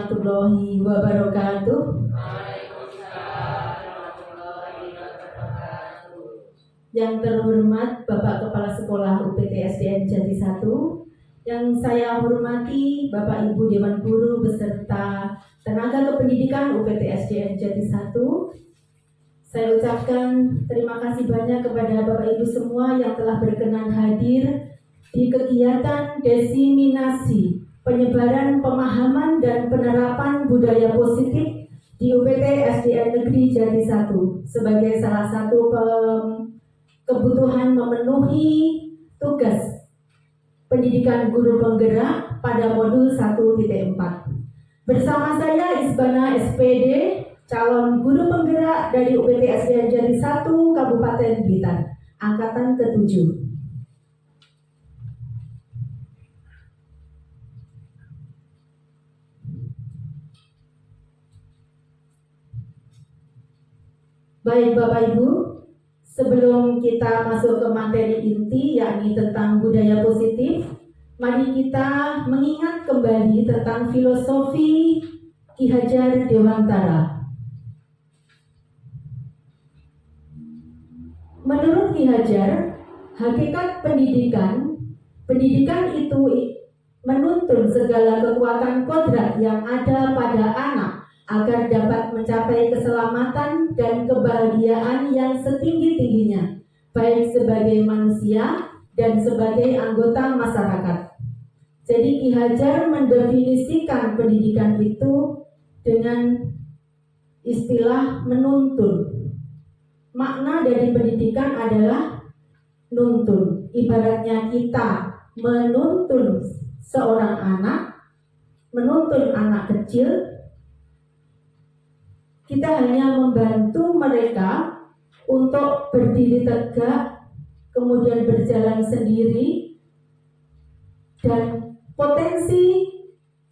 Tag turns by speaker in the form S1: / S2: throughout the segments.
S1: warahmatullahi wabarakatuh. Yang terhormat Bapak Kepala Sekolah UPT SDN Jati 1, yang saya hormati Bapak Ibu Dewan Guru beserta tenaga kependidikan UPT SDN Jati 1. Saya ucapkan terima kasih banyak kepada Bapak Ibu semua yang telah berkenan hadir di kegiatan diseminasi penyebaran pemahaman dan penerapan budaya positif di UPT SDN Negeri Jati 1 sebagai salah satu kebutuhan memenuhi tugas pendidikan guru penggerak pada modul 1.4. Bersama saya Isbana SPD, calon guru penggerak dari UPT SDN Jati 1 Kabupaten Blitar, angkatan ke-7. Baik Bapak Ibu, sebelum kita masuk ke materi inti yakni tentang budaya positif, mari kita mengingat kembali tentang filosofi Ki Hajar Dewantara. Menurut Ki Hajar, hakikat pendidikan itu menuntun segala kekuatan kodrat yang ada pada anak agar dapat mencapai keselamatan dan kebahagiaan yang setinggi-tingginya, baik sebagai manusia dan sebagai anggota masyarakat. Jadi Ki Hajar mendefinisikan pendidikan itu dengan istilah menuntun. Makna dari pendidikan adalah nuntun. Ibaratnya kita menuntun seorang anak, menuntun anak kecil, kita hanya membantu mereka untuk berdiri tegak, kemudian berjalan sendiri, dan potensi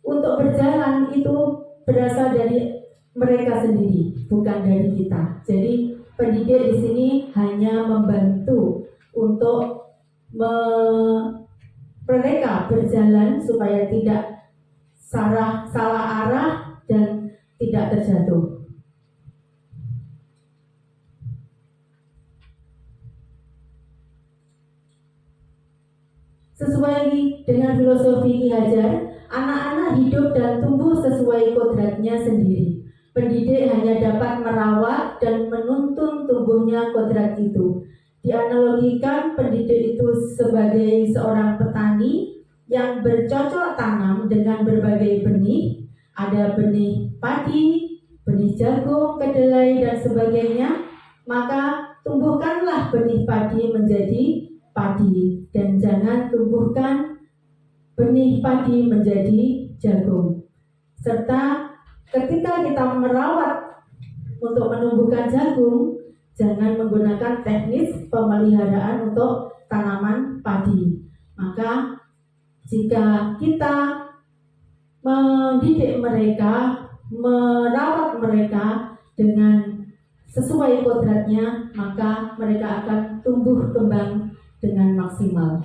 S1: untuk berjalan itu berasal dari mereka sendiri, bukan dari kita. Jadi pendidik di sini hanya membantu untuk mereka berjalan supaya tidak salah arah dan tidak terjatuh. Sesuai dengan filosofi Ki Hajar, anak-anak hidup dan tumbuh sesuai kodratnya sendiri. Pendidik hanya dapat merawat dan menuntun tumbuhnya kodrat itu. Dianalogikan pendidik itu sebagai seorang petani yang bercocok tanam dengan berbagai benih. Ada benih padi, benih jagung, kedelai, dan sebagainya. Maka tumbuhkanlah benih padi menjadi padi, dan jangan tumbuhkan benih padi menjadi jagung. Serta ketika kita merawat untuk menumbuhkan jagung, jangan menggunakan teknis pemeliharaan untuk tanaman padi. Maka jika kita mendidik mereka, merawat mereka dengan sesuai kodratnya, maka mereka akan tumbuh kembang dengan maksimal.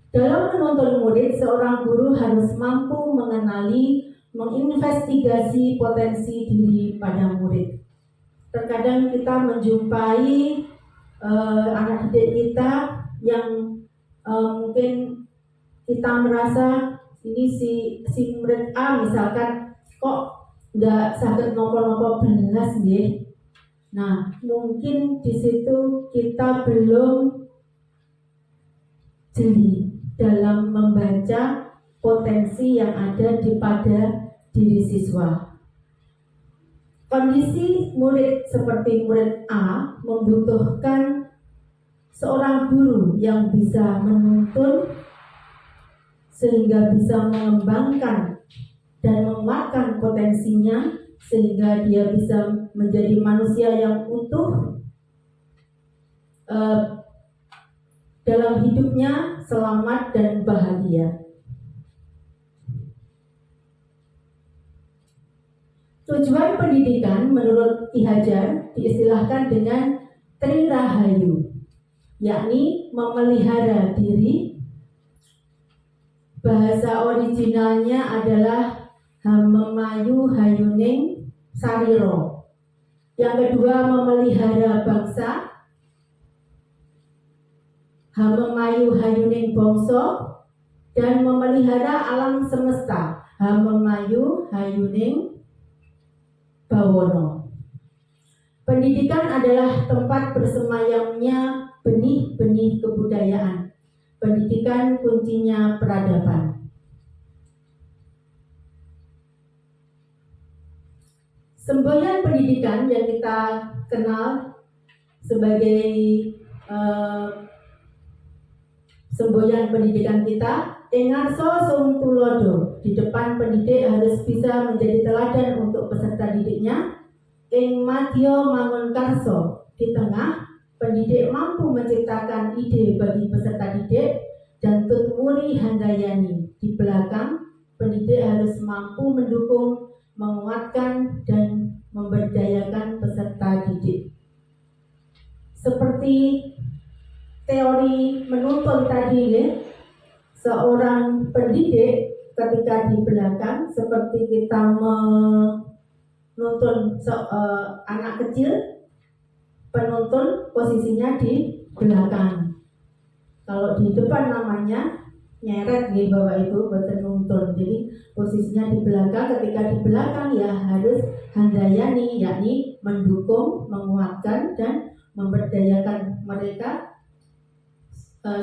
S1: Dalam menuntun murid, seorang guru harus mampu mengenali, menginvestigasi potensi diri pada murid. Terkadang kita menjumpai anak didik kita yang mungkin kita merasa ini si murid A misalkan kok nggak sakit nopo-nopo belas nggih. Nah, mungkin di situ kita belum jeli dalam membaca potensi yang ada pada diri siswa. Kondisi murid seperti murid A membutuhkan seorang guru yang bisa menuntun sehingga bisa mengembangkan dan menguatkan potensinya, sehingga dia bisa menjadi manusia yang utuh dalam hidupnya, selamat dan bahagia. Tujuan pendidikan menurut Ki Hajar diistilahkan dengan Tri Rahayu, yakni memelihara diri, bahasa originalnya adalah Hamemayu Hayuning Sariro. Yang kedua, memelihara bangsa, Hamemayu Hayuning Bongso, dan memelihara alam semesta, Hamemayu Hayuning Bawono. Pendidikan adalah tempat bersemayamnya benih-benih kebudayaan. Pendidikan kuncinya peradaban. Semboyan pendidikan yang kita kenal sebagai semboyan pendidikan kita, Engarso Sung Tulodo. Di depan pendidik harus bisa menjadi teladan untuk peserta didiknya. Ing Madya Mangun Karso. Di tengah, pendidik mampu menciptakan ide bagi peserta didik, dan Tutmuri Handayani. Di belakang, pendidik harus mampu mendukung, menguatkan, dan memberdayakan peserta didik. Seperti teori menuntun tadi, ya, seorang pendidik ketika di belakang seperti kita menuntun anak kecil, penuntun posisinya di belakang. Kalau di depan namanya nyeret, ya Bapak Ibu, penuntun. Jadi posisinya di belakang. Ketika di belakang ya harus handayani, yakni mendukung, menguatkan, dan memberdayakan mereka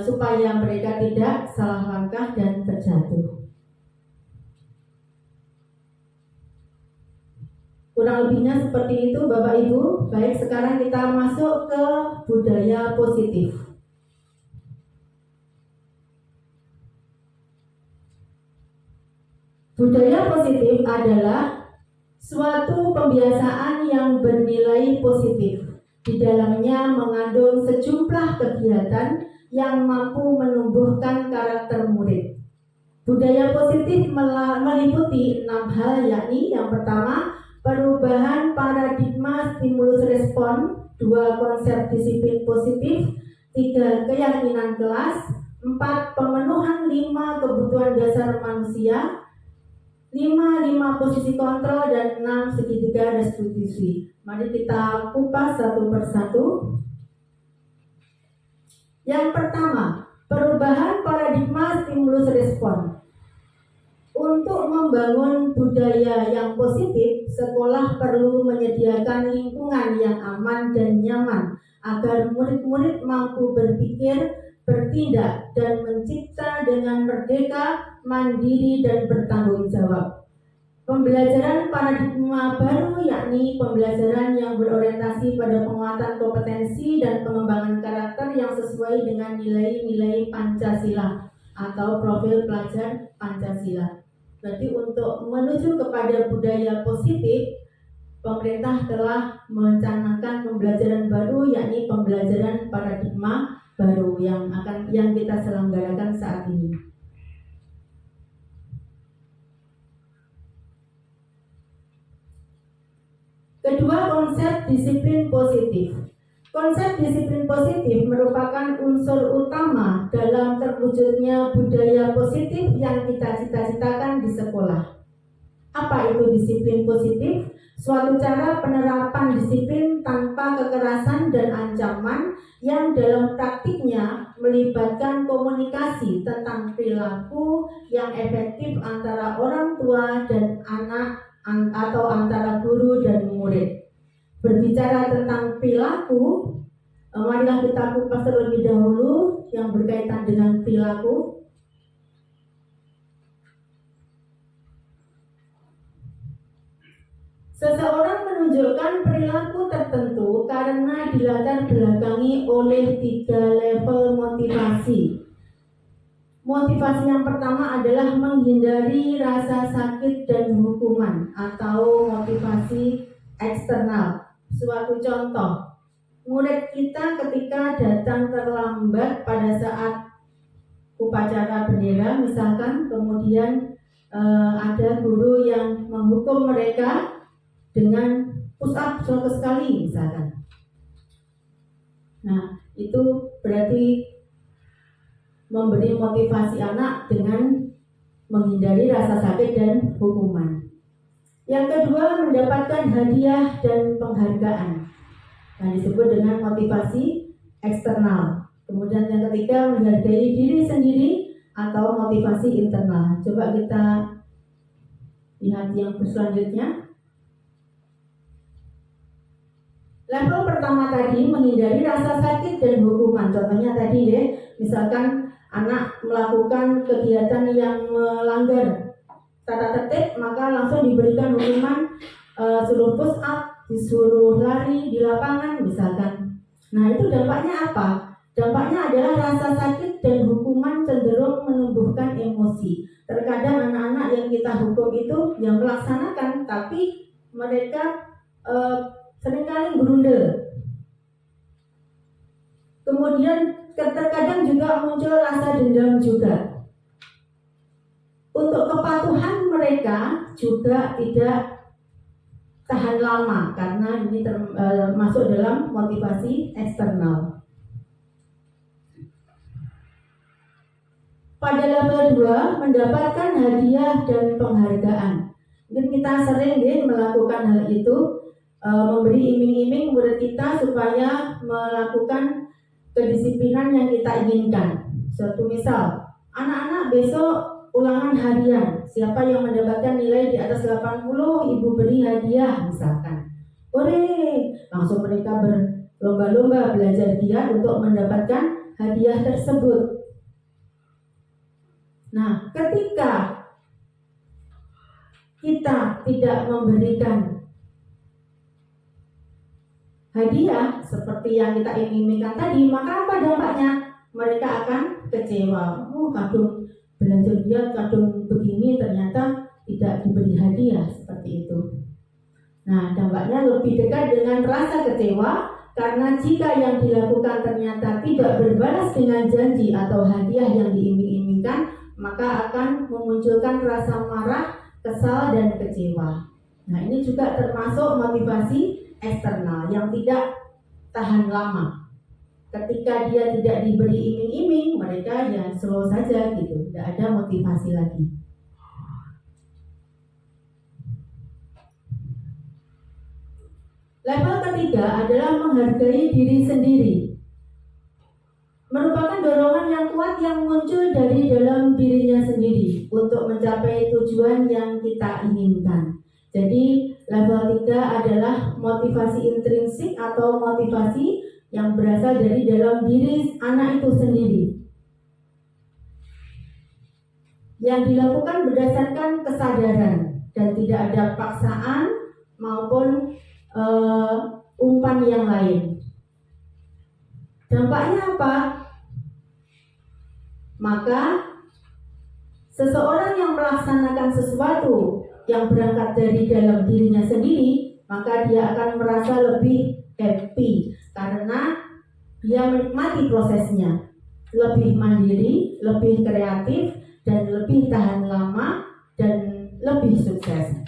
S1: supaya mereka tidak salah langkah dan terjatuh. Kurang lebihnya seperti itu Bapak Ibu. Baik, sekarang kita masuk ke budaya positif. Budaya positif adalah suatu pembiasaan yang bernilai positif. Di dalamnya mengandung sejumlah kegiatan yang mampu menumbuhkan karakter murid. Budaya positif meliputi 6 hal, yakni yang pertama, perubahan paradigma stimulus respon, 2 konsep disiplin positif, 3 keyakinan kelas, 4 pemenuhan 5 kebutuhan dasar manusia, 5 posisi kontrol, dan 6 segitiga restitusi. Mari kita kupas satu persatu. Yang pertama, perubahan paradigma stimulus respon. Untuk membangun budaya yang positif, sekolah perlu menyediakan lingkungan yang aman dan nyaman agar murid-murid mampu berpikir, bertindak, dan mencipta dengan merdeka, mandiri, dan bertanggung jawab. Pembelajaran paradigma baru, yakni pembelajaran yang berorientasi pada penguatan kompetensi dan pengembangan karakter yang sesuai dengan nilai-nilai Pancasila atau profil pelajar Pancasila. Berarti untuk menuju kepada budaya positif, pemerintah telah mencanangkan pembelajaran baru, yakni pembelajaran paradigma baru yang kita selenggarakan saat ini. Kedua, konsep disiplin positif. Konsep disiplin positif merupakan unsur utama dalam terwujudnya budaya positif yang kita cita-citakan di sekolah. Apa itu disiplin positif? Suatu cara penerapan disiplin tanpa kekerasan dan ancaman yang dalam praktiknya melibatkan komunikasi tentang perilaku yang efektif antara orang tua dan anak atau antara guru dan murid. Berbicara tentang perilaku, marilah kita kupas terlebih dahulu yang berkaitan dengan perilaku. Seseorang menunjukkan perilaku tertentu karena dilatar belakangi oleh 3 level motivasi. Motivasi yang pertama adalah menghindari rasa sakit dan hukuman atau motivasi eksternal. Suatu contoh, murid kita ketika datang terlambat pada saat upacara bendera misalkan, kemudian ada guru yang menghukum mereka dengan push up 100 kali misalkan. Nah, itu berarti memberi motivasi anak dengan menghindari rasa sakit dan hukuman. Yang kedua, mendapatkan hadiah dan penghargaan, yang disebut dengan motivasi eksternal. Kemudian yang ketiga, menghargai diri sendiri atau motivasi internal. Coba kita lihat yang selanjutnya. Level pertama tadi menghindari rasa sakit dan hukuman. Contohnya tadi ya, misalkan anak melakukan kegiatan yang melanggar tata tertib, maka langsung diberikan hukuman suruh push up, disuruh lari di lapangan misalkan. Nah, itu dampaknya apa? Dampaknya adalah rasa sakit dan hukuman cenderung menumbuhkan emosi. Terkadang anak-anak yang kita hukum itu yang melaksanakan, tapi mereka seringkali berundel. Kemudian terkadang juga muncul rasa dendam juga. Untuk kepatuhan mereka juga tidak tahan lama karena ini masuk dalam motivasi eksternal. Pada level 2, mendapatkan hadiah dan penghargaan. Mungkin kita sering melakukan hal itu, memberi iming-iming murid kita supaya melakukan kedisiplinan yang kita inginkan. Suatu misal, anak-anak besok ulangan harian, siapa yang mendapatkan nilai di atas 80, ibu beri hadiah misalkan. Ore, langsung mereka berlomba-lomba belajar giat untuk mendapatkan hadiah tersebut. Nah, ketika kita tidak memberikan hadiah seperti yang kita iming-imingkan tadi, maka apa dampaknya? Mereka akan kecewa. Kadung belajar giat, kadung begini, ternyata tidak diberi hadiah seperti itu. Nah, dampaknya lebih dekat dengan rasa kecewa, karena jika yang dilakukan ternyata tidak berbalas dengan janji atau hadiah yang diiming-imingkan, maka akan memunculkan rasa marah, kesal, dan kecewa. Nah, ini juga termasuk motivasi eksternal yang tidak tahan lama. Ketika dia tidak diberi iming-iming, mereka ya slow saja gitu, tidak ada motivasi lagi. Level ketiga adalah menghargai diri sendiri. Merupakan dorongan yang kuat yang muncul dari dalam dirinya sendiri untuk mencapai tujuan yang kita inginkan. Jadi level 3 adalah motivasi intrinsik atau motivasi yang berasal dari dalam diri anak itu sendiri, yang dilakukan berdasarkan kesadaran dan tidak ada paksaan maupun umpan yang lain. Dampaknya apa? Maka seseorang yang melaksanakan sesuatu yang berangkat dari dalam dirinya sendiri, maka dia akan merasa lebih happy karena dia menikmati prosesnya, lebih mandiri, lebih kreatif, dan lebih tahan lama, dan lebih sukses.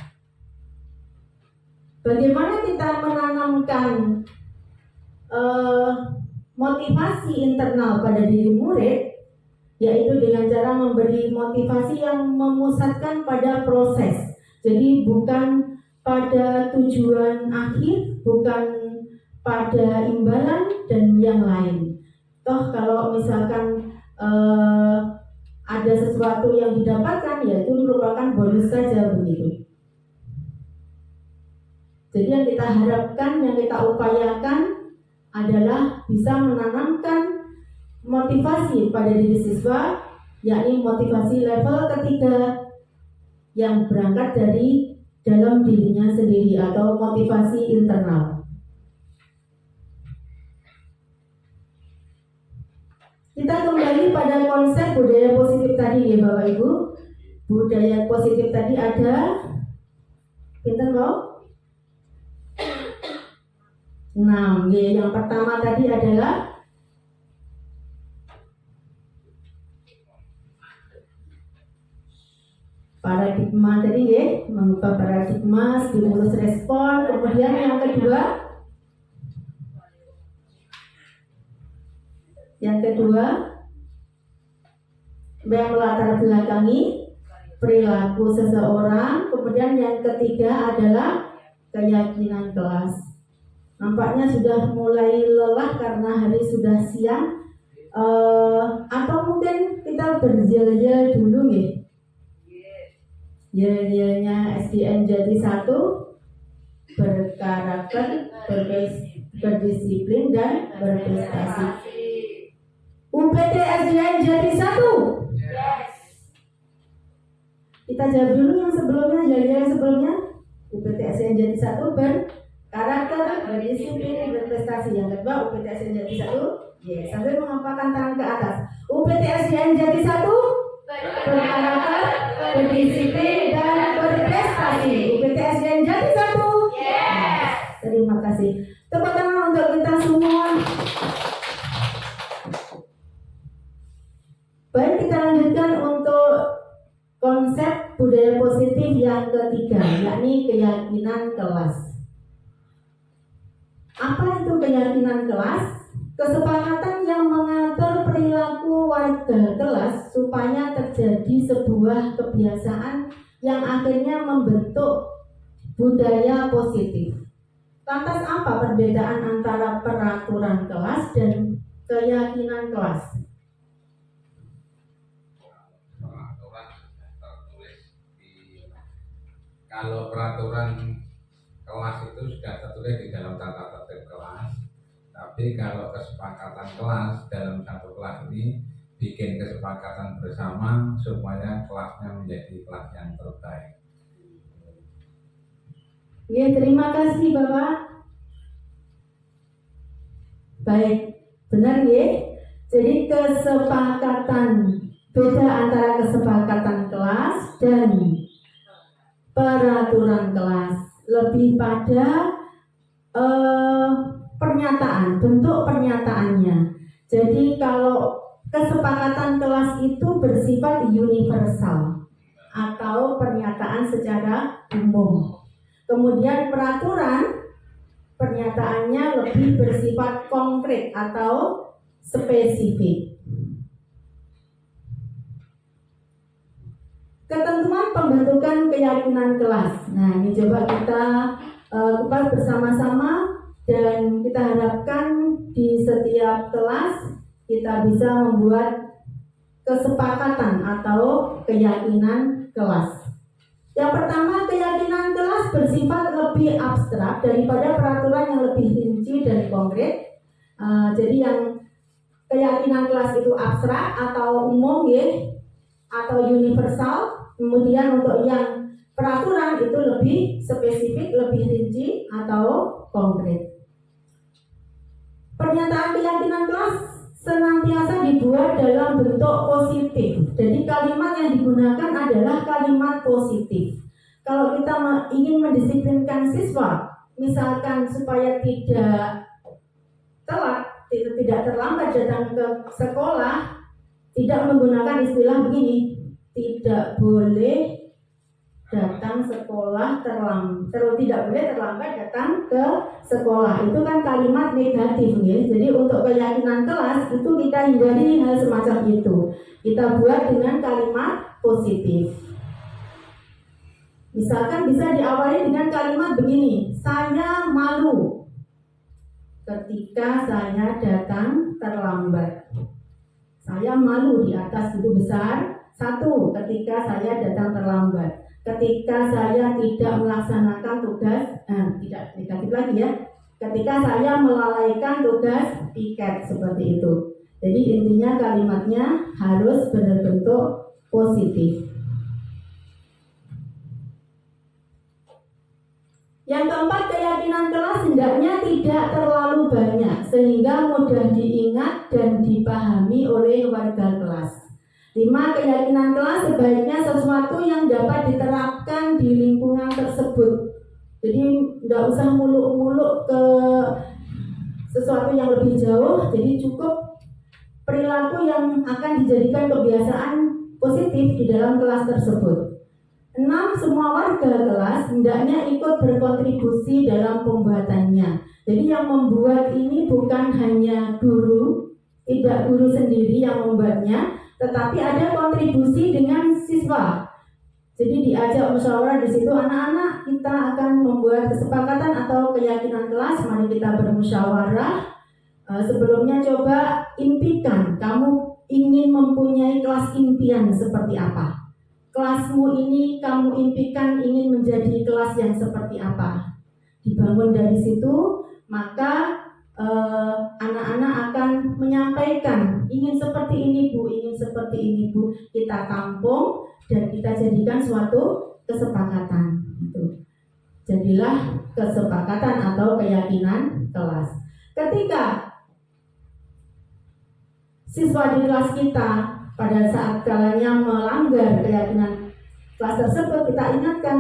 S1: Bagaimana kita menanamkan motivasi internal pada diri murid? Yaitu dengan cara memberi motivasi yang memusatkan pada proses. Jadi bukan pada tujuan akhir, bukan pada imbalan dan yang lain. Toh kalau misalkan ada sesuatu yang didapatkan, ya itu merupakan bonus saja begitu. Jadi yang kita harapkan, yang kita upayakan adalah bisa menanamkan motivasi pada diri siswa, yakni motivasi level ketiga yang berangkat dari dalam dirinya sendiri atau motivasi internal. Kita kembali pada konsep budaya positif tadi ya Bapak Ibu. Budaya positif tadi ada pinter mau? 6. Yang pertama tadi adalah paradigma tadi ya, mengubah paradigma, stimulus respon. Kemudian yang kedua, yang melatar belakangi perilaku seseorang. Kemudian yang ketiga adalah keyakinan kelas. Nampaknya sudah mulai lelah karena hari sudah siang. Atau mungkin kita berjalan-jalan dulu nih. Jalan-jalannya SDN Jati 1 berkarakter, berdisiplin dan berprestasi. UPT SDN Jati 1. Kita jawab dulu yang sebelumnya, jalan-jalan sebelumnya. UPT SDN Jati 1 berkarakter, berdisiplin, berprestasi. Yang kedua UPT SDN Jati 1. Yes, sambil mengepakkan tangan ke atas. UPT SDN Jati 1 berkarakter, berdisiplin dan berprestasi. UPT SDN Jati 1. Yes. Terima kasih. Tepuk tangan untuk kita semua. Baik, kita lanjutkan untuk konsep budaya positif yang ketiga, yakni keyakinan kelas. Apa itu keyakinan kelas? Kesepakatan yang mengatur perilaku warga kelas supaya terjadi sebuah kebiasaan yang akhirnya membentuk budaya positif. Lantas apa perbedaan antara peraturan kelas dan keyakinan kelas?
S2: Peraturan tertulis kalau peraturan kelas itu sudah tertulis di dalam tata tertib kelas. Tapi kalau kesepakatan kelas dalam satu kelas ini bikin kesepakatan bersama supaya kelasnya menjadi kelas yang terbaik.
S1: Ya, terima kasih Bapak. Baik, benar ya. Jadi kesepakatan, beda antara kesepakatan kelas dan peraturan kelas. Lebih pada pernyataan, bentuk pernyataannya. Jadi kalau kesepakatan kelas itu bersifat universal atau pernyataan secara umum. Kemudian peraturan pernyataannya lebih bersifat konkret atau spesifik. Ketentuan pembentukan keyakinan kelas. Nah, ini coba kita kupas bersama-sama. Dan kita harapkan di setiap kelas kita bisa membuat kesepakatan atau keyakinan kelas. Yang pertama, keyakinan kelas bersifat lebih abstrak daripada peraturan yang lebih rinci dan konkret. Jadi yang keyakinan kelas itu abstrak atau umum ya, atau universal. Kemudian untuk yang peraturan itu lebih spesifik, lebih rinci atau konkret. Pernyataan keyakinan kelas senantiasa dibuat dalam bentuk positif. Jadi kalimat yang digunakan adalah kalimat positif. Kalau kita ingin mendisiplinkan siswa, misalkan supaya tidak telat, tidak terlambat datang ke sekolah, tidak menggunakan istilah begini, tidak boleh datang sekolah tidak boleh terlambat datang ke sekolah. Itu kan kalimat negatif ya. Jadi untuk keyakinan kelas itu kita hindari hal semacam itu. Kita buat dengan kalimat positif. Misalkan bisa diawali dengan kalimat begini, saya malu ketika saya datang terlambat. Saya malu di atas itu besar. 1, ketika saya datang terlambat. Ketika saya tidak melaksanakan tugas, tidak negatif lagi ya. Ketika saya melalaikan tugas piket seperti itu. Jadi intinya kalimatnya harus berbentuk positif. Yang keempat, keyakinan kelas hendaknya tidak terlalu banyak sehingga mudah diingat dan dipahami oleh warga kelas. 5, keyakinan kelas sebaiknya sesuatu yang dapat diterapkan di lingkungan tersebut. Jadi nggak usah muluk-muluk ke sesuatu yang lebih jauh. Jadi cukup perilaku yang akan dijadikan kebiasaan positif di dalam kelas tersebut. 6, semua warga kelas hendaknya ikut berkontribusi dalam pembuatannya. Jadi yang membuat ini bukan hanya guru, tidak guru sendiri yang membuatnya, tetapi ada kontribusi dengan siswa. Jadi diajak musyawarah di situ, anak-anak kita akan membuat kesepakatan atau keyakinan kelas. Mari kita bermusyawarah. Sebelumnya coba impikan, kamu ingin mempunyai kelas impian seperti apa? Kelasmu ini kamu impikan ingin menjadi kelas yang seperti apa? Dibangun dari situ, maka anak-anak akan menyampaikan, ingin seperti ini Bu, ingin seperti ini Bu. Kita tampung dan kita jadikan suatu kesepakatan. Gitu. Jadilah kesepakatan atau keyakinan kelas. Ketika siswa di kelas kita pada saat kalanya melanggar keyakinan kelas tersebut, kita ingatkan,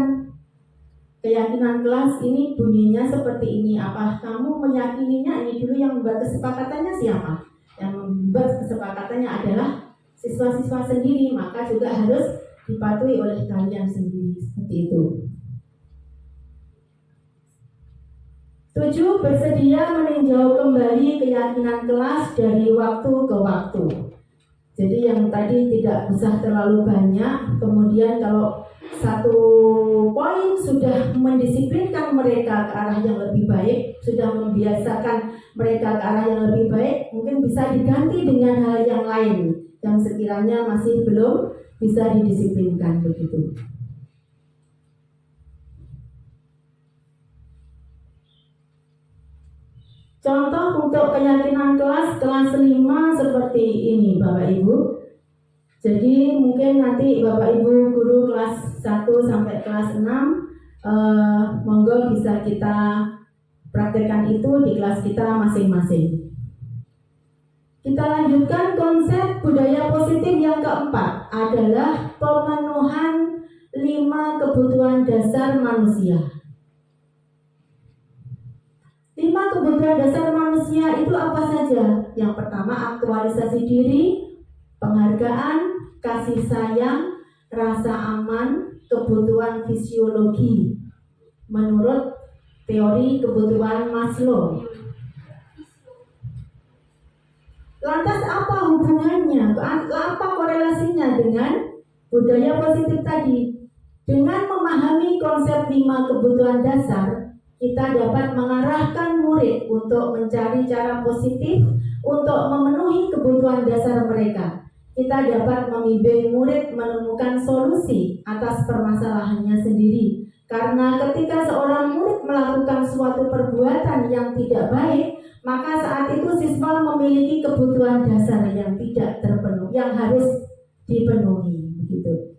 S1: keyakinan kelas ini bunyinya seperti ini. Apa kamu meyakininya? Ini dulu yang membuat kesepakatannya siapa? Yang membuat kesepakatannya adalah siswa-siswa sendiri, maka juga harus dipatuhi oleh kalian sendiri. Seperti itu. 7. Bersedia meninjau kembali keyakinan kelas dari waktu ke waktu. Jadi yang tadi tidak usah terlalu banyak. Kemudian kalau satu poin sudah mendisiplinkan mereka ke arah yang lebih baik, sudah membiasakan mereka ke arah yang lebih baik, mungkin bisa diganti dengan hal yang lain yang sekiranya masih belum bisa didisiplinkan begitu. Contoh untuk keyakinan kelas 5 seperti ini Bapak Ibu. Jadi mungkin nanti Bapak Ibu guru kelas 1 sampai kelas 6 monggo bisa kita praktekkan itu di kelas kita masing-masing. Kita lanjutkan konsep budaya positif yang keempat adalah pemenuhan 5 kebutuhan dasar manusia. 5 kebutuhan dasar manusia itu apa saja? Yang pertama, aktualisasi diri, penghargaan, kasih sayang, rasa aman, kebutuhan fisiologi menurut teori kebutuhan Maslow. Lantas apa hubungannya? Apa korelasinya dengan budaya positif tadi? Dengan memahami konsep 5 kebutuhan dasar, kita dapat mengarahkan murid untuk mencari cara positif untuk memenuhi kebutuhan dasar mereka. Kita dapat membimbing murid menemukan solusi atas permasalahannya sendiri. Karena ketika seorang murid melakukan suatu perbuatan yang tidak baik, maka saat itu siswa memiliki kebutuhan dasar yang tidak terpenuhi, yang harus dipenuhi, begitu.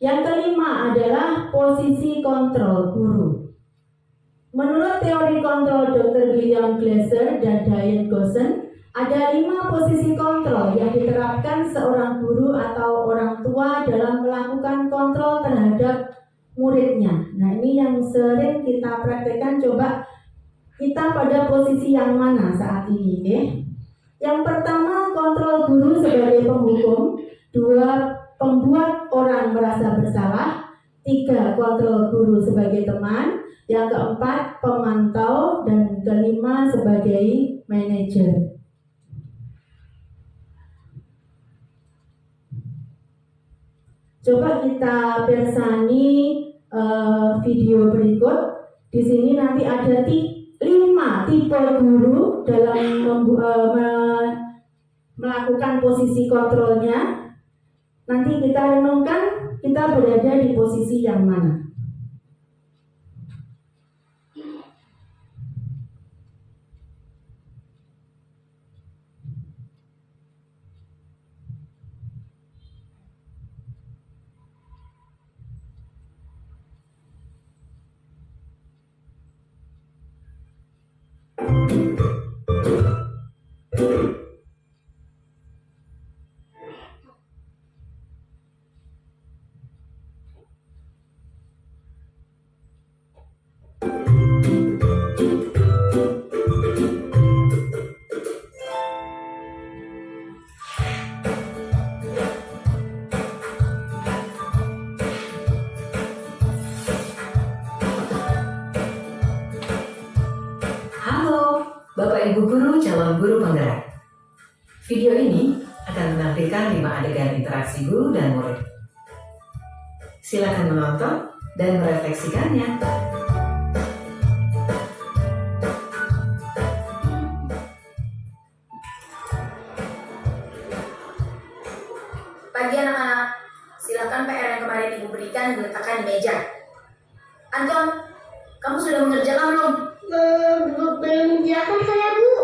S1: Yang kelima adalah posisi kontrol guru. Menurut teori kontrol Dr. William Glasser dan Diane Goshen, ada 5 posisi kontrol yang diterapkan seorang guru atau orang tua dalam melakukan kontrol terhadap muridnya. Nah, ini yang sering kita praktekkan. Coba kita pada posisi yang mana saat ini? Okay? Yang pertama, kontrol guru sebagai penghukum. 2, pembuat orang merasa bersalah. 3, kontrol guru sebagai teman. Yang keempat, pemantau. Dan kelima, sebagai manajer. Coba kita bersani video berikut. Di sini nanti ada 5 tipe guru dalam melakukan posisi kontrolnya. Nanti kita renungkan kita berada di posisi yang mana.
S3: Halo, Bapak Ibu Guru calon guru penggerak. Video ini akan menampilkan 5 adegan interaksi guru dan murid. Silakan menonton dan merefleksikannya.
S4: Pagi anak-anak, silakan PR yang kemarin Ibu berikan diletakkan di meja. Anton, kamu sudah mengerjakan belum?
S5: Belum mengerjakan saya, Bu.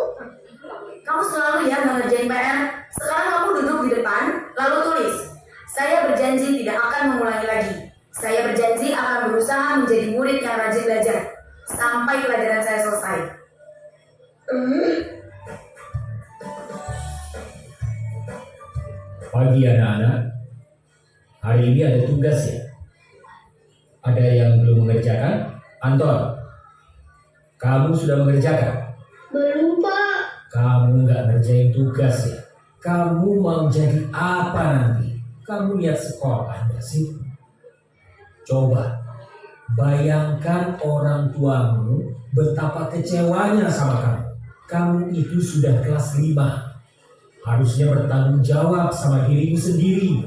S4: Kamu selalu ya mengerjain PR. Sekarang kamu duduk di depan, lalu tulis. Saya berjanji tidak akan mengulangi lagi. Saya berjanji akan berusaha menjadi murid yang rajin belajar sampai pelajaran saya selesai.
S6: Pagi anak-anak, hari ini ada tugas ya? Ada yang belum mengerjakan? Anton, kamu sudah mengerjakan?
S5: Belum, Pak.
S6: Kamu nggak ngerjain tugas ya? Kamu mau jadi apa nanti? Kamu lihat sekolah nggak sih? Coba bayangkan orang tuamu betapa kecewanya sama kamu. Kamu itu sudah kelas 5. Harusnya bertanggung jawab sama dirimu sendiri.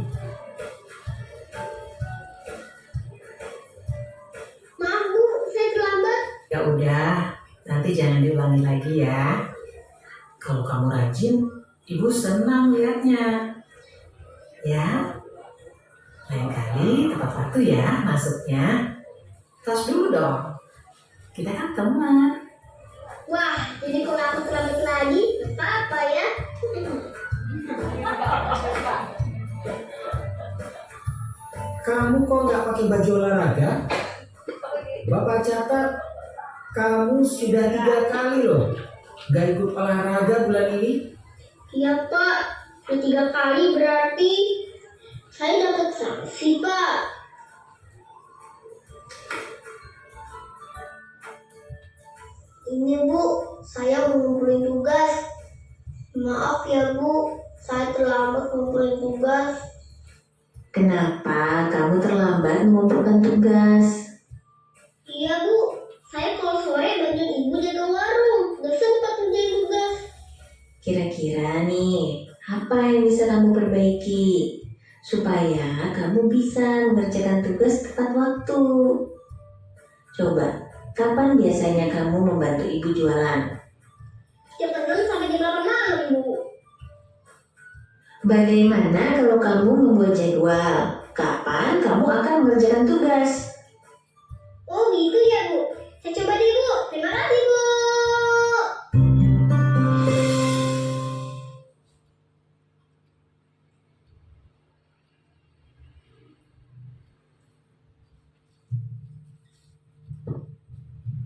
S5: Maaf, Bu. Saya terlambat.
S3: Ya udah, nanti jangan diulangi lagi ya. Kalau kamu rajin, Ibu senang lihatnya. Ya, lain kali tepat waktu ya masuknya. Tos dulu dong. Kita kan teman.
S5: Wah, jadi kalau aku terlambat lagi, apa ya?
S6: Kamu kok nggak pakai baju olahraga? Bapak catat kamu sudah 3 kali loh nggak ikut olahraga bulan ini.
S5: Iya, Pak. Udah 3 kali berarti saya dapat sanksi, Pak. Ini, Bu. Saya mau ngumpulin tugas. Maaf ya, Bu. Saya terlambat ngumpulin tugas.
S7: Kenapa kamu terlambat mengumpulkan tugas?
S5: Iya, Bu. Saya kalau sore bantuin Ibu jaga warung. Gak sempat ngerjain tugas.
S7: Kira-kira nih, apa yang bisa kamu perbaiki supaya kamu bisa mengerjakan tugas tepat waktu? Coba, kapan biasanya kamu membantu ibu jualan?
S5: Setiap hari sampai jam 8 malam, Bu.
S7: Bagaimana kalau kamu membuat jadwal? Kapan kamu akan mengerjakan tugas?
S5: Oh gitu ya, Bu. Saya coba deh, Bu. Terima kasih, Bu.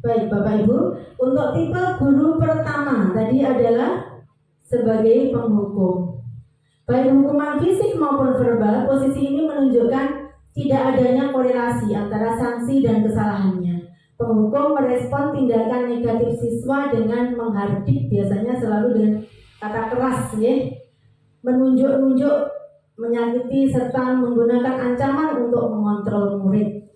S1: Baik Bapak Ibu, untuk tipe guru pertama tadi adalah sebagai penghukum. Baik hukuman fisik maupun verbal, posisi ini menunjukkan tidak adanya korelasi antara sanksi dan kesalahannya. Penghukum merespon tindakan negatif siswa dengan menghardik, biasanya selalu dengan kata keras, ya, menunjuk-nunjuk, menyakiti, serta menggunakan ancaman untuk mengontrol murid.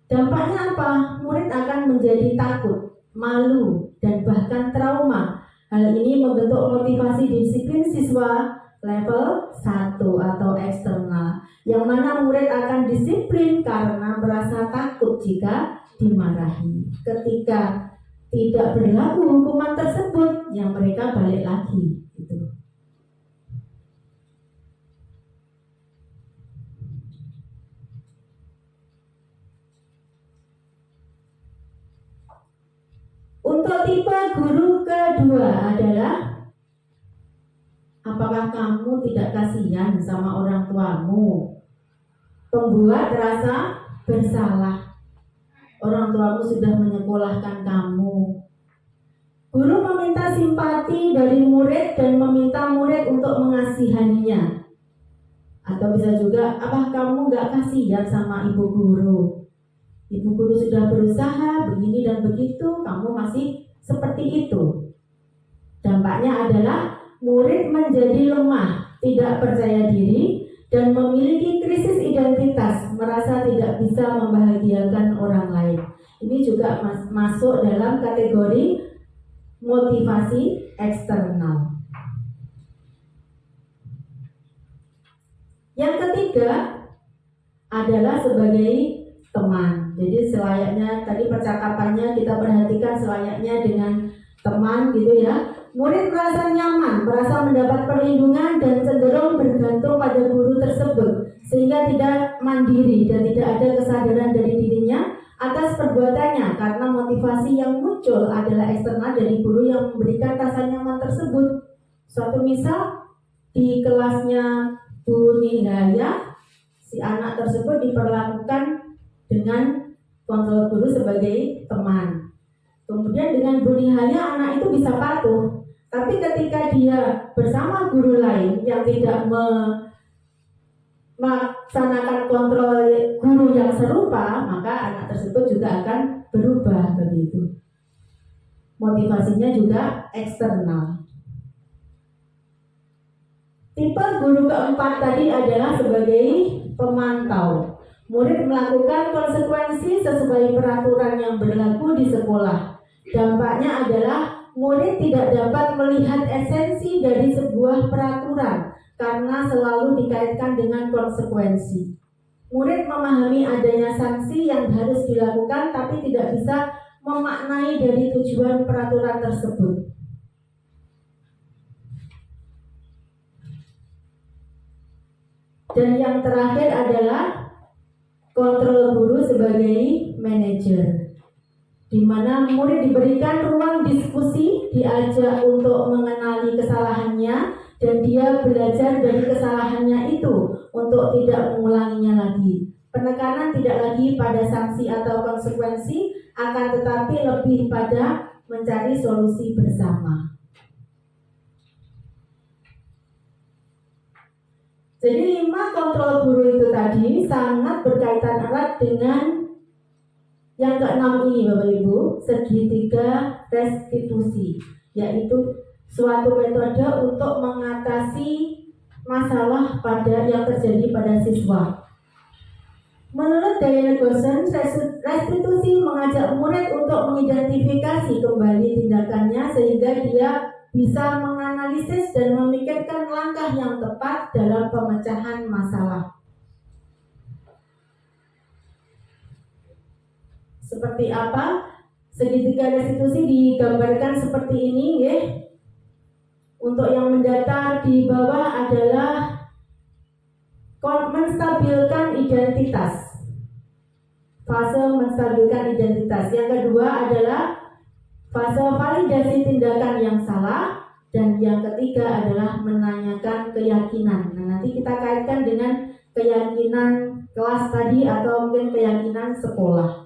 S1: Dampaknya apa? Murid akan menjadi takut, malu, dan bahkan trauma. Hal ini membentuk motivasi disiplin siswa level 1 atau eksternal, yang mana murid akan disiplin karena merasa takut jika dimarahi. Ketika tidak berlaku hukuman tersebut, yang mereka balik lagi. Gitu. Untuk tipe guru kedua adalah, apakah kamu tidak kasihan sama orang tuamu? Pembuat rasa bersalah. Orang tuamu sudah menyekolahkan kamu. Guru meminta simpati dari murid dan meminta murid untuk mengasihaninya. Atau bisa juga, apa kamu gak kasihan sama ibu guru? Ibu guru sudah berusaha begini dan begitu, kamu masih seperti itu. Dampaknya adalah murid menjadi lemah, tidak percaya diri, dan memiliki krisis identitas, merasa tidak bisa membahagiakan orang lain. Ini juga masuk dalam kategori motivasi eksternal. Yang ketiga adalah sebagai teman. Jadi selayaknya tadi percakapannya kita perhatikan selayaknya dengan teman gitu ya. Murid merasa nyaman, merasa mendapat perlindungan dan cenderung bergantung pada guru tersebut sehingga tidak mandiri dan tidak ada kesadaran dari dirinya atas perbuatannya karena motivasi yang muncul adalah eksternal dari guru yang memberikan rasa nyaman tersebut. Suatu misal di kelasnya Bu Nindaya, si anak tersebut diperlakukan dengan kontrol guru sebagai teman. Kemudian dengan Bu Nihaya anak itu bisa patuh. Tapi ketika dia bersama guru lain yang tidak melaksanakan kontrol guru yang serupa, maka anak tersebut juga akan berubah begitu. Motivasinya juga eksternal. Tipe guru keempat tadi adalah sebagai pemantau. Murid melakukan konsekuensi sesuai peraturan yang berlaku di sekolah. Dampaknya adalah murid tidak dapat melihat esensi dari sebuah peraturan karena selalu dikaitkan dengan konsekuensi. Murid memahami adanya sanksi yang harus dilakukan tapi tidak bisa memaknai dari tujuan peraturan tersebut. Dan yang terakhir adalah kontrol guru sebagai manajer, di mana murid diberikan ruang diskusi, diajak untuk mengenali kesalahannya, dan dia belajar dari kesalahannya itu untuk tidak mengulanginya lagi. Penekanan tidak lagi pada sanksi atau konsekuensi, akan tetapi lebih pada mencari solusi bersama. Jadi 5 kontrol guru itu tadi sangat berkaitan erat dengan yang keenam ini Bapak Ibu, segitiga restitusi, yaitu suatu metode untuk mengatasi masalah yang terjadi pada siswa. Menurut Diana Goshen, restitusi mengajak murid untuk mengidentifikasi kembali tindakannya sehingga dia bisa menganalisis dan memikirkan langkah yang tepat dalam pemecahan masalah. Seperti apa? Segitiga restitusi digambarkan seperti ini, ya. Untuk yang mendatar di bawah adalah menstabilkan identitas. Fase menstabilkan identitas. Yang kedua adalah fase validasi tindakan yang salah, dan yang ketiga adalah menanyakan keyakinan. Nah, nanti kita kaitkan dengan keyakinan kelas tadi atau mungkin keyakinan sekolah.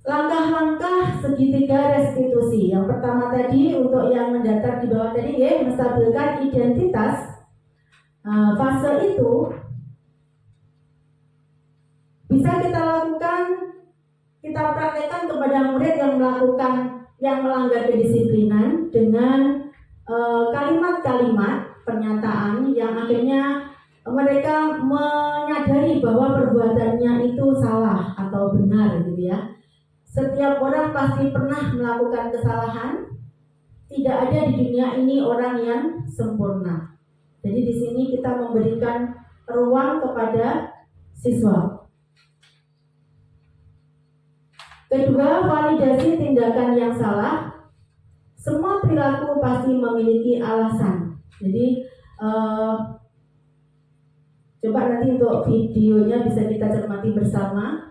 S1: Langkah-langkah segitiga restitusi. Yang pertama tadi untuk yang mendatar di bawah tadi, ya, menstabilkan identitas. Fase itu bisa kita lakukan, kita praktekkan kepada murid yang melanggar kedisiplinan dengan kalimat-kalimat pernyataan yang akhirnya mereka menyadari bahwa perbuatannya itu salah atau benar, gitu ya. Setiap orang pasti pernah melakukan kesalahan. Tidak ada di dunia ini orang yang sempurna. Jadi di sini kita memberikan ruang kepada siswa. Kedua, validasi tindakan yang salah. Semua perilaku pasti memiliki alasan. Jadi coba nanti untuk videonya bisa kita cermati bersama.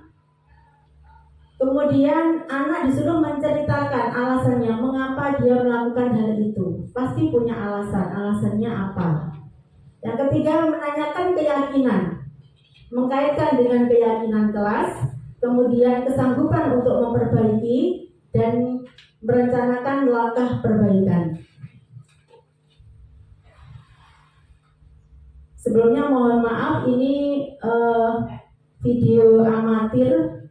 S1: Kemudian anak disuruh menceritakan alasannya mengapa dia melakukan hal itu. Pasti punya alasan. Alasannya apa? Yang ketiga, menanyakan keyakinan, mengkaitkan dengan keyakinan kelas. Kemudian kesanggupan untuk memperbaiki dan merencanakan langkah perbaikan. Sebelumnya mohon maaf, ini video amatir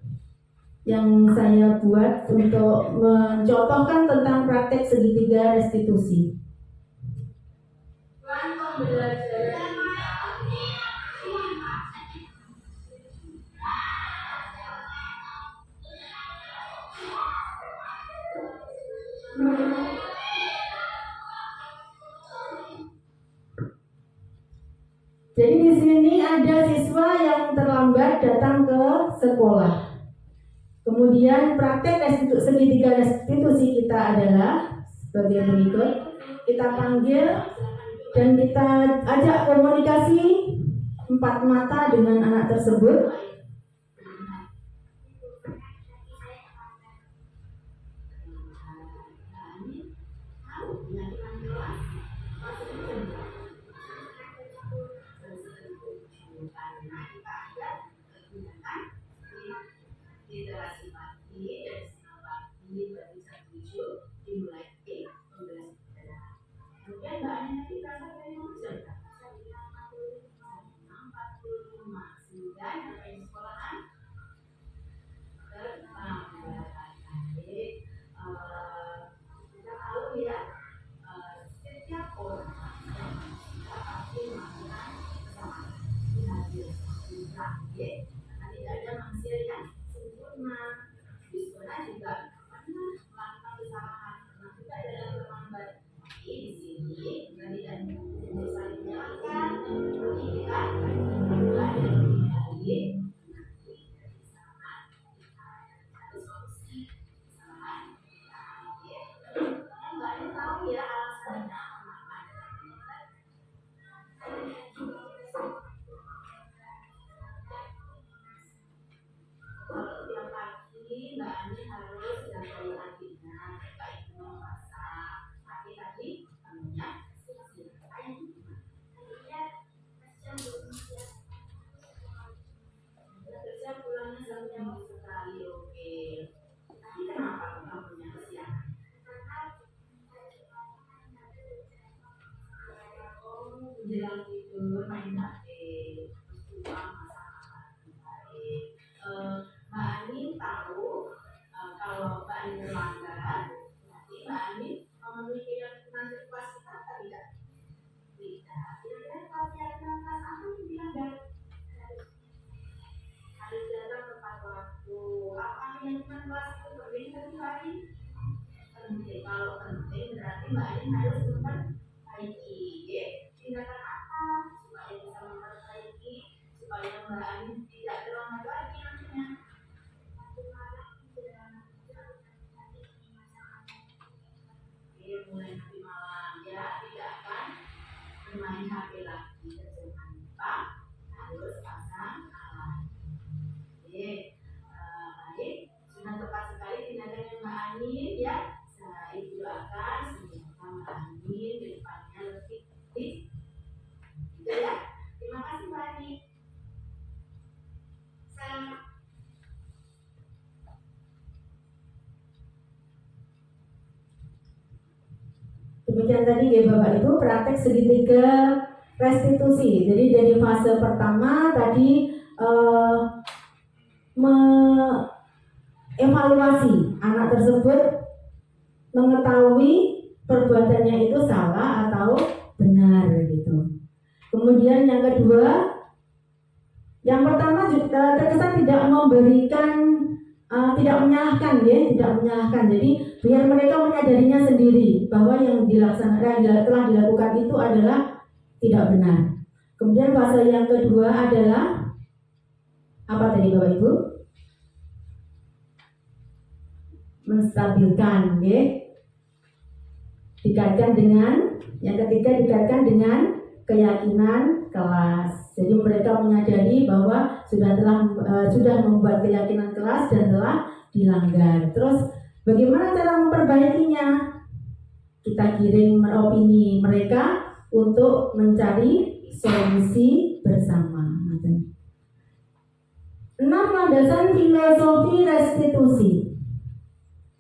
S1: yang saya buat untuk mencontohkan tentang praktek segitiga restitusi. ada siswa yang terlambat datang ke sekolah. Kemudian praktek segitiga restitusi kita adalah sebagai berikut. Kita panggil dan kita ajak komunikasi 4 mata dengan anak tersebut. Menjelang tidur main HP, Mbak Ani tahu kalau Mbak Ani melanggar, nanti Mbak Ani memenuhi keyakinan kelas kita atau tidak? Tidak. Kira-kira keyakinan kelas apa yang dilanggar? Harus datang tepat waktu. Apa keyakinan kelas itu berbeda setiap hari? Penting. Kalau penting berarti Mbak Ani harus memperbaiki. Tindakan apa supaya bisa memperbaiki, supaya Mbak Ani tidak terlambat lagi nantinya. Mulai nanti malam ya, tidak akan bermain HP lagi. Jangan lupa harus pasang alarm. Baik, sudah tepat sekali tindakannya Mbak Ani ya. Saya Ibu akan semoga Mbak Ani ke depannya lebih baik. Gitu ya. Terima kasih Mbak Ani. Salam. Demikian tadi ya Bapak Ibu praktek segitiga restitusi. Jadi dari fase pertama tadi evaluasi anak tersebut mengetahui perbuatannya itu salah atau benar gitu. Kemudian yang kedua, yang pertama juga terkesan tidak memberikan, tidak menyalahkan ya, tidak menyalahkan. Jadi biar mereka menyadarinya sendiri bahwa yang dilaksanakan telah dilakukan itu adalah tidak benar. Kemudian fase yang kedua adalah apa tadi Bapak Ibu? Menstabilkan ya. Dikaitkan dengan yang ketiga, dikaitkan dengan keyakinan kelas. Jadi mereka menyadari bahwa sudah membuat keyakinan kelas dan telah dilanggar. Terus bagaimana cara memperbaikinya? Kita kirim opini mereka untuk mencari solusi bersama. 6. Landasan filosofi restitusi.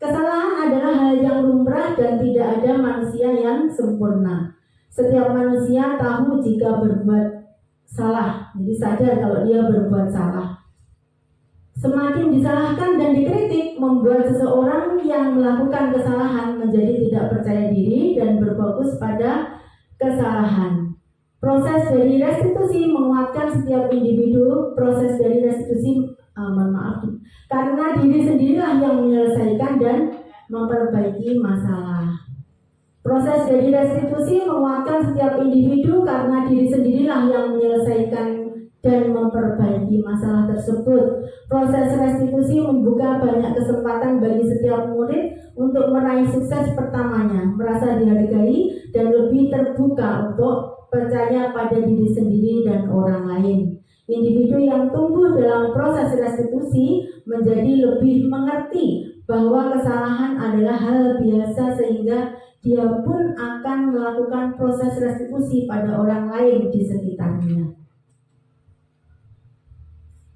S1: Kesalahan adalah hal yang lumrah dan tidak ada manusia yang sempurna. Setiap manusia tahu jika berbuat salah, jadi sadar kalau dia berbuat salah. Semakin disalahkan dan dikritik membuat seseorang yang melakukan kesalahan menjadi tidak percaya diri dan berfokus pada kesalahan. Proses dari restitusi menguatkan setiap individu. Proses dari restitusi karena diri sendirilah yang menyelesaikan dan memperbaiki masalah. Proses dari restitusi menguatkan setiap individu karena diri sendirilah yang menyelesaikan dan memperbaiki masalah tersebut. Proses restitusi membuka banyak kesempatan bagi setiap murid untuk meraih sukses pertamanya, merasa dihargai dan lebih terbuka untuk percaya pada diri sendiri dan orang lain. Individu yang tumbuh dalam proses restitusi menjadi lebih mengerti bahwa kesalahan adalah hal biasa sehingga dia pun akan melakukan proses restitusi pada orang lain di sekitarnya.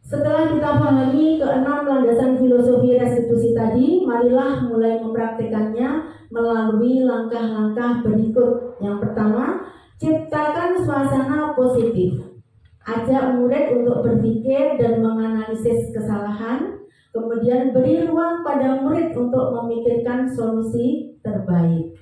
S1: Setelah kita pahami keenam landasan filosofi restitusi tadi, marilah mulai mempraktikannya melalui langkah-langkah berikut. Yang pertama, ciptakan suasana positif. Ajak murid untuk berpikir dan menganalisis kesalahan, kemudian beri ruang pada murid untuk memikirkan solusi terbaik.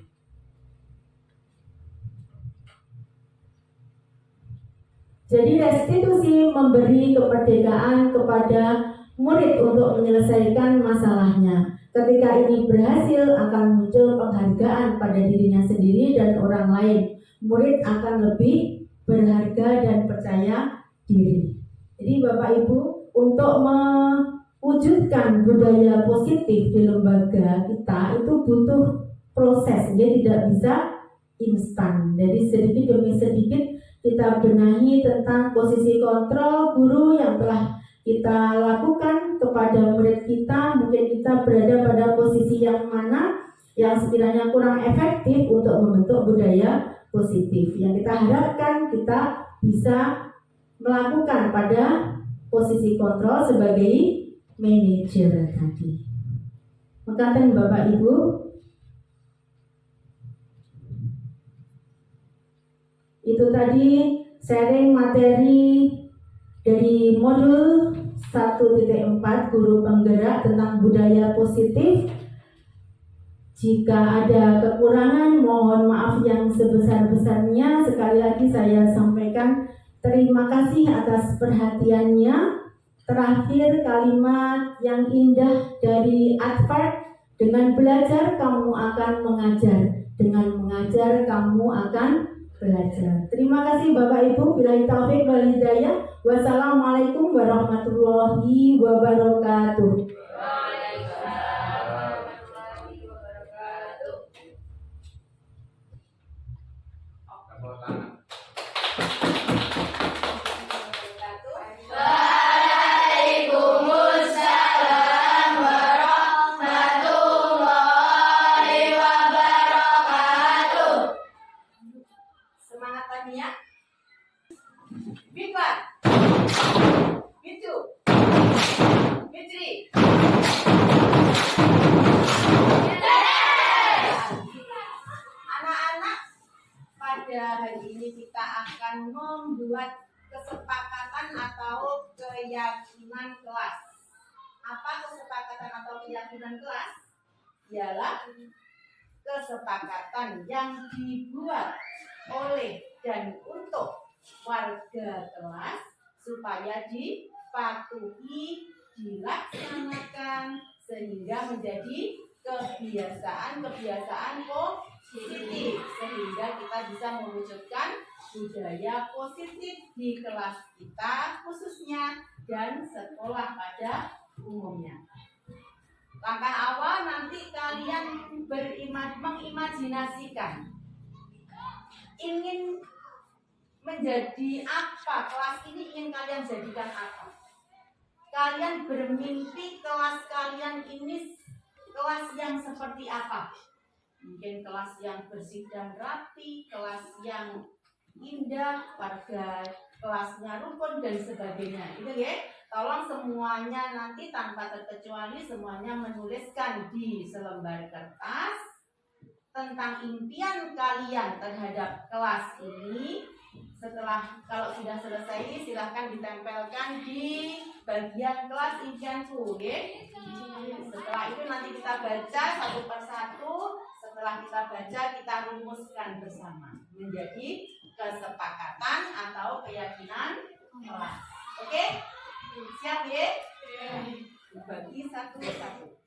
S1: Jadi restitusi memberi kemerdekaan kepada murid untuk menyelesaikan masalahnya. Ketika ini berhasil akan muncul penghargaan pada dirinya sendiri dan orang lain. Murid akan lebih berharga dan percaya diri. Jadi Bapak Ibu, untuk mewujudkan budaya positif di lembaga kita itu butuh proses, dia tidak bisa instan. Jadi sedikit demi sedikit kita benahi tentang posisi kontrol guru yang telah kita lakukan kepada murid kita. Mungkin kita berada pada posisi yang mana yang sekiranya kurang efektif untuk membentuk budaya positif. Yang kita harapkan kita bisa melakukan pada posisi kontrol sebagai manajer tadi. Mekaten Bapak Ibu, itu tadi sharing materi dari modul 1.4 guru penggerak tentang budaya positif. Jika ada kekurangan mohon maaf yang sebesar-besarnya. Sekali lagi saya sampaikan terima kasih atas perhatiannya. Terakhir kalimat yang indah dari Advert, dengan belajar kamu akan mengajar, dengan mengajar kamu akan belajar. Terima kasih Bapak Ibu. Billahi taufik wal hidayah. Wassalamualaikum warahmatullahi wabarakatuh.
S4: Semangat lagi ya. Big1, Big2, Big3. Anak-anak, pada hari ini kita akan membuat kesepakatan atau keyakinan kelas. Apa kesepakatan atau keyakinan kelas? Ialah kesepakatan yang dibuat oleh dan untuk warga kelas supaya dipatuhi, dilaksanakan sehingga menjadi kebiasaan-kebiasaan positif sehingga kita bisa mewujudkan budaya positif di kelas kita khususnya dan sekolah pada umumnya. Langkah awal nanti kalian mengimajinasikan ingin menjadi apa, kelas ini ingin kalian jadikan apa. Kalian bermimpi kelas kalian ini kelas yang seperti apa. Mungkin kelas yang bersih dan rapi, kelas yang indah, warga kelasnya rukun dan sebagainya. Itu ya. Tolong semuanya nanti tanpa terkecuali semuanya menuliskan di selembar kertas tentang impian kalian terhadap kelas ini. Setelah kalau sudah selesai silahkan ditempelkan di bagian kelas impianku, ya. Setelah itu nanti kita baca satu persatu. Setelah kita baca kita rumuskan bersama menjadi kesepakatan atau keyakinan kelas. Oke? Siap ya? Bagi satu-satu.